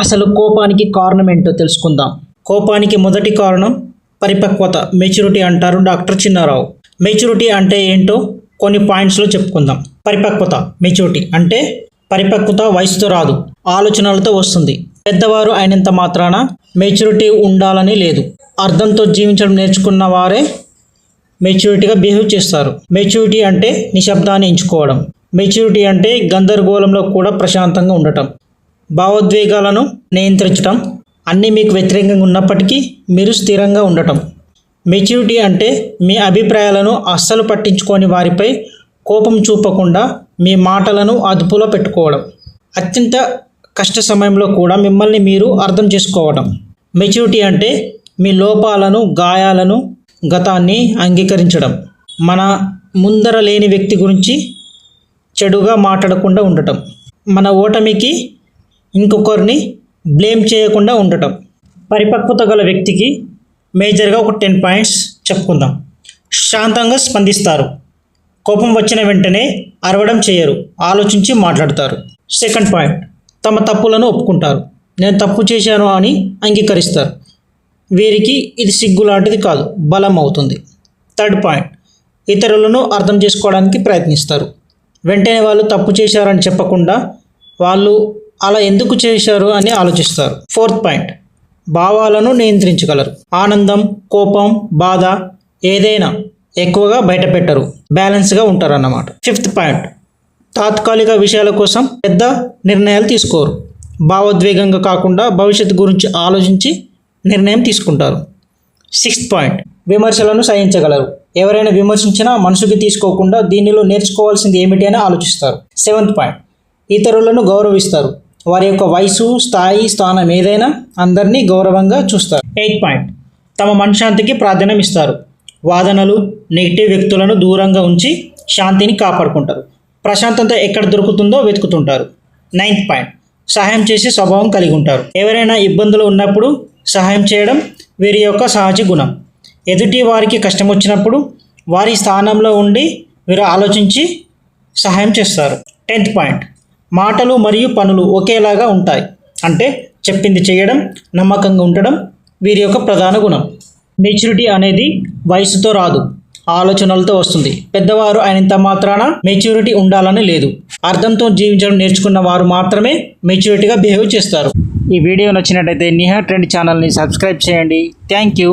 అసలు కోపానికి కారణం ఏంటో తెలుసుకుందాం. కోపానికి మొదటి కారణం పరిపక్వత, మెచ్యూరిటీ అంటారు డాక్టర్ చిన్నారావు. మెచ్యూరిటీ అంటే ఏంటో కొన్ని పాయింట్స్లో చెప్పుకుందాం. పరిపక్వత, మెచ్యూరిటీ అంటే పరిపక్వత వయసుతో రాదు, ఆలోచనలతో వస్తుంది. పెద్దవారు అయినంత మాత్రాన మెచ్యూరిటీ ఉండాలని లేదు. అర్థంతో జీవించడం నేర్చుకున్న వారే మెచ్యూరిటీగా బిహేవ్ చేస్తారు. మెచ్యూరిటీ అంటే నిశ్శబ్దాన్ని ఎంచుకోవడం. మెచ్యూరిటీ అంటే గందరగోళంలో కూడా ప్రశాంతంగా ఉండటం, భావోద్వేగాలను నియంత్రించడం, అన్నీ మీకు వ్యతిరేకంగా ఉన్నప్పటికీ మీరు స్థిరంగా ఉండటం. మెచ్యూరిటీ అంటే మీ అభిప్రాయాలను అస్సలు పట్టించుకోని వారిపై కోపం చూపకుండా మీ మాటలను అదుపులో పెట్టుకోవడం. అత్యంత కష్ట సమయంలో కూడా మిమ్మల్ని మీరు అర్థం చేసుకోవడం. మెచ్యూరిటీ అంటే మీ లోపాలను, గాయాలను, గతాన్ని అంగీకరించడం. మన ముందర లేని వ్యక్తి గురించి చెడుగా మాట్లాడకుండా ఉండటం. మన ఓటమికి ఇంకొకరిని బ్లేమ్ చేయకుండా ఉండటం. పరిపక్వత గల వ్యక్తికి మేజర్గా ఒక 10 పాయింట్స్ చెప్పుకుందాం. శాంతంగా స్పందిస్తారు. కోపం వచ్చిన వెంటనే అరవడం చేయరు, ఆలోచించి మాట్లాడతారు. సెకండ్ పాయింట్, తమ తప్పులను ఒప్పుకుంటారు. నేను తప్పు చేశాను అని అంగీకరిస్తారు. వీరికి ఇది సిగ్గు లాంటిది కాదు, బలం అవుతుంది. థర్డ్ పాయింట్, ఇతరులను అర్థం చేసుకోవడానికి ప్రయత్నిస్తారు. వెంటనే వాళ్ళు తప్పు చేశారని చెప్పకుండా వాళ్ళు అలా ఎందుకు చేశారు అని ఆలోచిస్తారు. ఫోర్త్ పాయింట్, భావాలను నియంత్రించగలరు. ఆనందం, కోపం, బాధ ఏదైనా ఎక్కువగా బయటపెట్టరు, బ్యాలెన్స్గా ఉంటారన్నమాట. ఫిఫ్త్ పాయింట్, తాత్కాలిక విషయాల కోసం పెద్ద నిర్ణయాలు తీసుకోరు. భావోద్వేగంగా కాకుండా భవిష్యత్తు గురించి ఆలోచించి నిర్ణయం తీసుకుంటారు. సిక్స్త్ పాయింట్, విమర్శలను సహించగలరు. ఎవరైనా విమర్శించినా మనసుకి తీసుకోకుండా దీనిలో నేర్చుకోవాల్సింది ఏమిటి అని ఆలోచిస్తారు. సెవెంత్ పాయింట్, ఇతరులను గౌరవిస్తారు. వారి యొక్క వయసు, స్థాయి, స్థానం ఏదైనా అందరినీ గౌరవంగా చూస్తారు. ఎయిత్ పాయింట్, తమ మనశ్శాంతికి ప్రాధాన్యం ఇస్తారు. వాదనలు, నెగిటివ్ వ్యక్తులను దూరంగా ఉంచి శాంతిని కాపాడుకుంటారు. ప్రశాంతత ఎక్కడ దొరుకుతుందో వెతుకుతుంటారు. నైన్త్ పాయింట్, సహాయం చేసే స్వభావం కలిగి ఉంటారు. ఎవరైనా ఇబ్బందులు ఉన్నప్పుడు సహాయం చేయడం వీరి యొక్క సహజ గుణం. ఎదుటి వారికి కష్టం వచ్చినప్పుడు వారి స్థానంలో ఉండి వీరు ఆలోచించి సహాయం చేస్తారు. 10th పాయింట్, మాటలు మరియు పనులు ఒకేలాగా ఉంటాయి. అంటే చెప్పింది చేయడం, నమ్మకంగా ఉండడం వీరి యొక్క ప్రధాన గుణం. మెచ్యూరిటీ అనేది వయసుతో రాదు, ఆలోచనలతో వస్తుంది. పెద్దవారు అయినంత మాత్రాన మెచ్యూరిటీ ఉండాలని లేదు. అర్థంతో జీవించడం నేర్చుకున్న వారు మాత్రమే మెచ్యూరిటీగా బిహేవ్ చేస్తారు. ఈ వీడియో నచ్చినట్టయితే నిహా ట్రెండ్ ఛానల్ని సబ్స్క్రైబ్ చేయండి. Thank you.